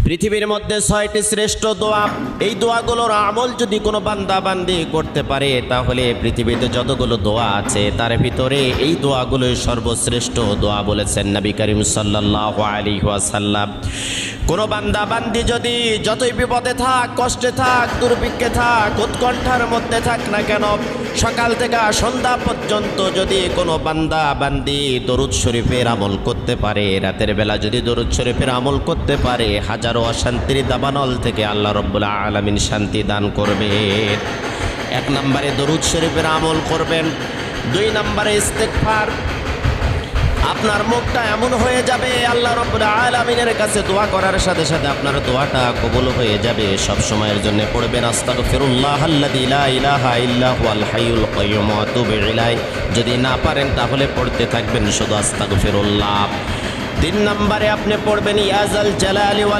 পৃথিবীর মধ্যে 6টি শ্রেষ্ঠ দোয়া। এই দোয়াগুলোর আমল যদি কোনো বান্দা বান্দি করতে পারে তাহলে পৃথিবীতে যতগুলো দোয়া আছে তার ভিতরে এই দোয়াগুলোই সর্বশ্রেষ্ঠ দোয়া বলেছেন নবী করিম সাল্লাল্লাহু আলাইহি ওয়াসাল্লাম। কোনো বান্দা বান্দি যদি যতই বিপদে থাক, কষ্টে থাক, দুর্ভিক্ষে থাক, উৎকণ্ঠার মধ্যে থাক না কেন, সকাল থেকে সন্ধ্যা পর্যন্ত যদি কোনো বান্দা বান্দি দরুদ শরীফের আমল করতে পারে, রাতের বেলা যদি দরুদ শরীফের আমল করতে পারে, হাজারো অশান্তির দাবানল থেকে আল্লাহ রাব্বুল আলামিন শান্তি দান করবেন। 1 নম্বরে দরুদ শরীফের আমল করবেন। 2 নম্বরে ইস্তেগফার। আপনার মুখটা এমন হয়ে যাবে আল্লাহ রাব্বুল আলামিনের কাছে দোয়া করার সাথে সাথে আপনার দোয়াটা কবুল হয়ে যাবে। সব সময়ের জন্য পড়বেন আস্তাগফিরুল্লাহাল্লাযী লা ইলাহা ইল্লা হুয়াল হাইয়ুল কাইয়্যুম ওয়া আতুবু ইলাইহি। যদি না পারেন তাহলে পড়তে থাকবেন শুধু আস্তাগফিরুল্লাহ। 3 নম্বরে আপনি পড়বেন ইয়া যাল জালালি ওয়াল